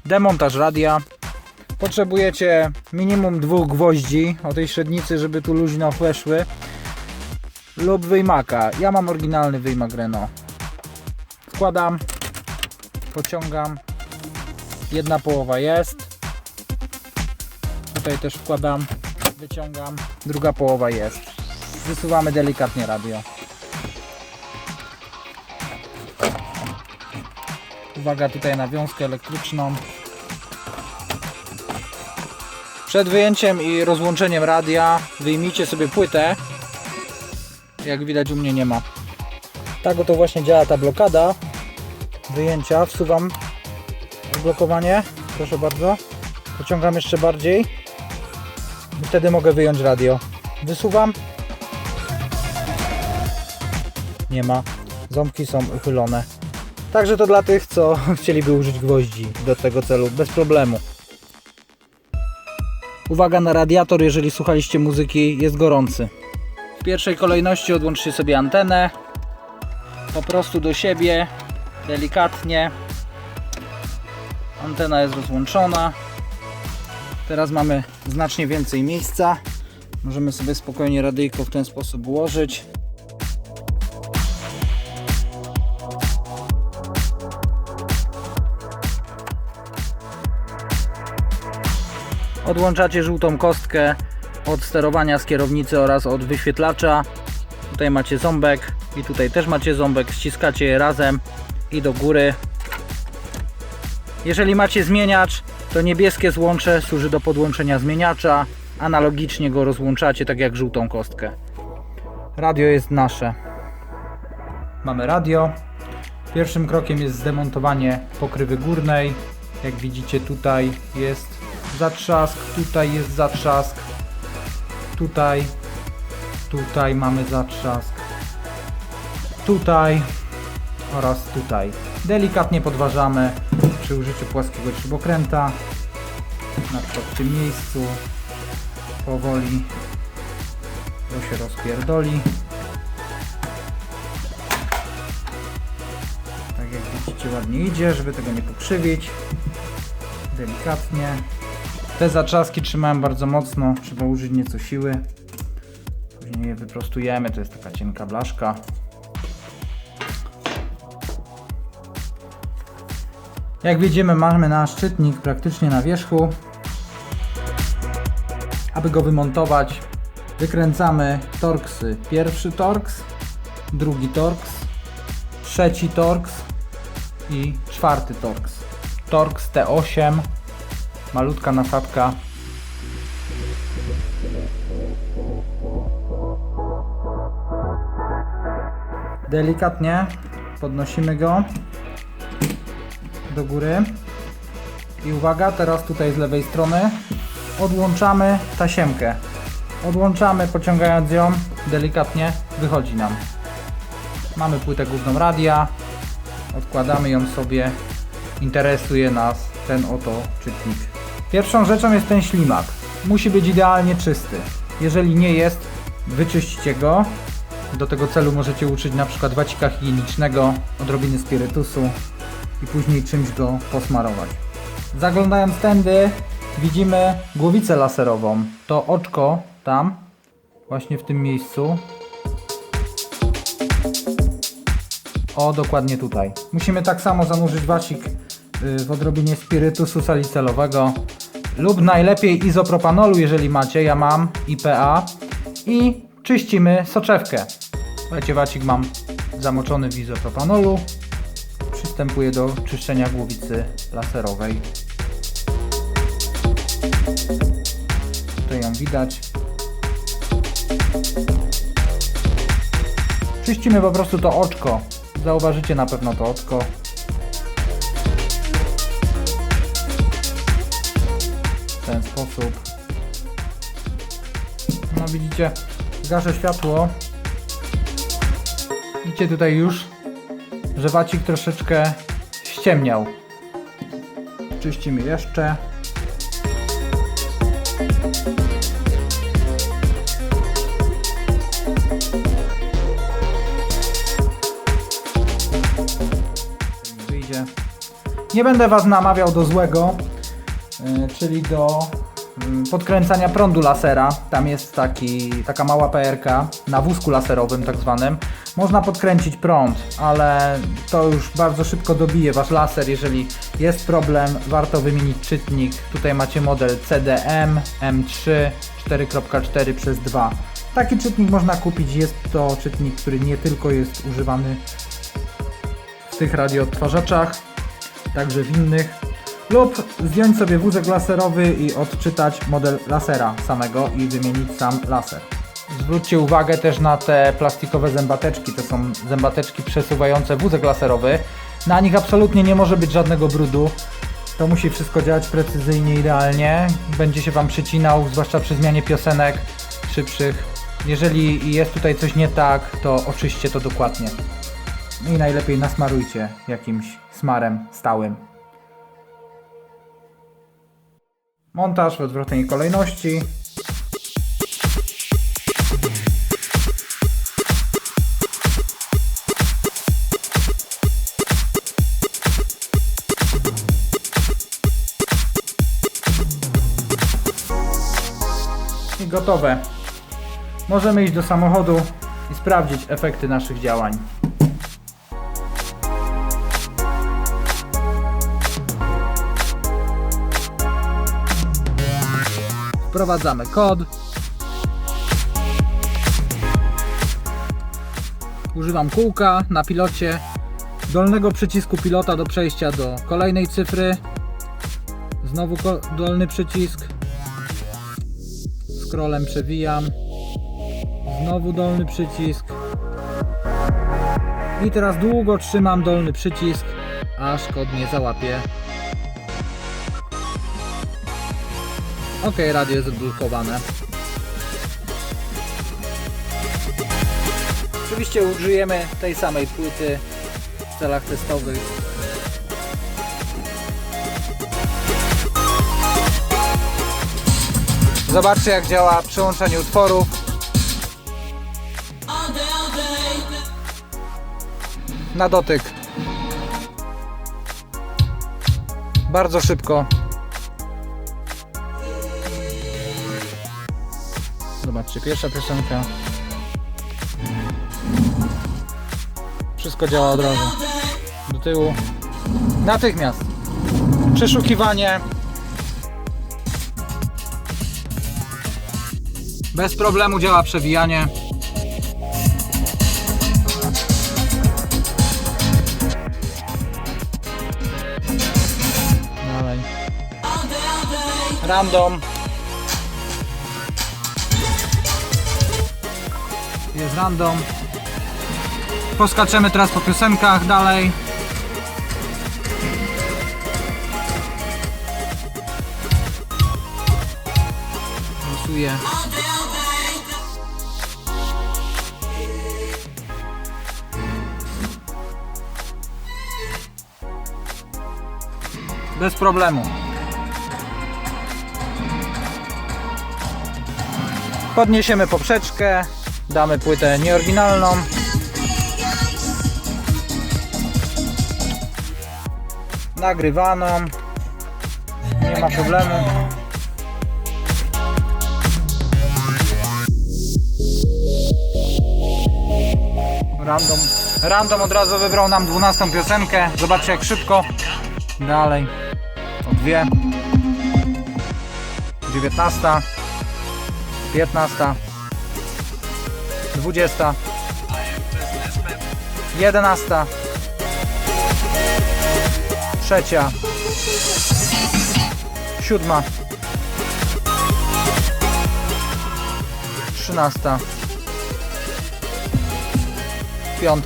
Demontaż radia. Potrzebujecie minimum 2 gwoździ o tej średnicy, żeby tu luźno weszły, lub wyjmaka. Ja mam oryginalny wyjmak Renault. Wkładam, pociągam, jedna połowa jest, tutaj też wkładam, wyciągam, druga połowa jest. Wysuwamy delikatnie radio. Uwaga tutaj na wiązkę elektryczną. Przed wyjęciem i rozłączeniem radia wyjmijcie sobie płytę. Jak widać, u mnie nie ma. Tak oto właśnie działa ta blokada wyjęcia. Wsuwam blokowanie, proszę bardzo. Pociągam jeszcze bardziej i wtedy mogę wyjąć radio. Wysuwam. Nie ma. Ząbki są uchylone. Także to dla tych, co chcieliby użyć gwoździ do tego celu, bez problemu. Uwaga na radiator, jeżeli słuchaliście muzyki, jest gorący. W pierwszej kolejności odłączcie sobie antenę. Po prostu do siebie, delikatnie. Antena jest rozłączona. Teraz mamy znacznie więcej miejsca. Możemy sobie spokojnie radyjko w ten sposób ułożyć. Odłączacie żółtą kostkę od sterowania z kierownicy oraz od wyświetlacza. Tutaj macie ząbek i tutaj też macie ząbek. Ściskacie je razem i do góry. Jeżeli macie zmieniacz, to niebieskie złącze służy do podłączenia zmieniacza. Analogicznie go rozłączacie, tak jak żółtą kostkę. Radio jest nasze. Mamy radio. Pierwszym krokiem jest zdemontowanie pokrywy górnej. Jak widzicie, tutaj jest zatrzask, tutaj jest zatrzask, tutaj mamy zatrzask, tutaj oraz tutaj. Delikatnie podważamy przy użyciu płaskiego śrubokręta, na przykład w tym miejscu, powoli, bo się rozpierdoli. Tak jak widzicie, ładnie idzie, żeby tego nie pokrzywić. Delikatnie. Te zatrzaski trzymałem bardzo mocno, trzeba użyć nieco siły. Później je wyprostujemy, to jest taka cienka blaszka. Jak widzimy, mamy nasz szczytnik praktycznie na wierzchu. Aby go wymontować, wykręcamy torksy. Pierwszy torks, drugi torks, trzeci torks i czwarty torks. Torks T8. Malutka nasadka. Delikatnie podnosimy go do góry. I uwaga, teraz tutaj z lewej strony odłączamy tasiemkę. Odłączamy, pociągając ją delikatnie, wychodzi nam. Mamy płytę główną radia. Odkładamy ją sobie. Interesuje nas ten oto czytnik. Pierwszą rzeczą jest ten ślimak. Musi być idealnie czysty. Jeżeli nie jest, wyczyśćcie go. Do tego celu możecie użyć na przykład wacika higienicznego, odrobiny spirytusu i później czymś go posmarować. Zaglądając tędy, widzimy głowicę laserową. To oczko tam, właśnie w tym miejscu. O, dokładnie tutaj. Musimy tak samo zanurzyć wacik w odrobinie spirytusu salicelowego lub najlepiej izopropanolu, jeżeli macie. Ja mam IPA i czyścimy soczewkę. Słuchajcie, wacik mam zamoczony w izopropanolu. Przystępuję do czyszczenia głowicy laserowej. Tutaj ją widać. Czyścimy po prostu to oczko. Zauważycie na pewno to oczko. W ten sposób. No widzicie, gaszę światło. Widzicie tutaj już, że wacik troszeczkę ściemniał. Czyścimy jeszcze. Nie będę Was namawiał do złego, czyli do podkręcania prądu lasera. Tam jest taka mała PR-ka na wózku laserowym tak zwanym. Można podkręcić prąd, ale to już bardzo szybko dobije Wasz laser. Jeżeli jest problem, warto wymienić czytnik. Tutaj macie model CDM M3 4.4/2. Taki czytnik można kupić. Jest to czytnik, który nie tylko jest używany w tych radioodtwarzaczach, także w innych. Lub zdjąć sobie wózek laserowy i odczytać model lasera samego i wymienić sam laser. Zwróćcie uwagę też na te plastikowe zębateczki. To są zębateczki przesuwające wózek laserowy. Na nich absolutnie nie może być żadnego brudu. To musi wszystko działać precyzyjnie, idealnie. Będzie się Wam przycinał, zwłaszcza przy zmianie piosenek szybszych. Jeżeli jest tutaj coś nie tak, to oczyście to dokładnie. I najlepiej nasmarujcie jakimś smarem stałym. Montaż w odwrotnej kolejności. I gotowe. Możemy iść do samochodu i sprawdzić efekty naszych działań. Wprowadzamy kod. Używam kółka na pilocie, dolnego przycisku pilota do przejścia do kolejnej cyfry. Znowu dolny przycisk. Scrollem przewijam. Znowu dolny przycisk. I teraz długo trzymam dolny przycisk, aż kod nie załapie. Ok, radio jest odblokowane. Oczywiście użyjemy tej samej płyty w celach testowych. Zobaczcie, jak działa przełączanie utworów. Na dotyk. Bardzo szybko. Zobaczcie, pierwsza piosenka. Wszystko działa od razu. Do tyłu. Natychmiast. Przeszukiwanie. Bez problemu działa przewijanie. Dalej. Random. Jest random. Poskaczemy teraz po piosenkach dalej. Losuję. Bez problemu. Podniesiemy poprzeczkę. Damy płytę nieoryginalną. Nagrywaną. Nie ma problemu. Random od razu wybrał nam 12 piosenkę. Zobaczcie, jak szybko. Dalej. To 2. 19. 15. 20. 11. 3. 7. 13. 5.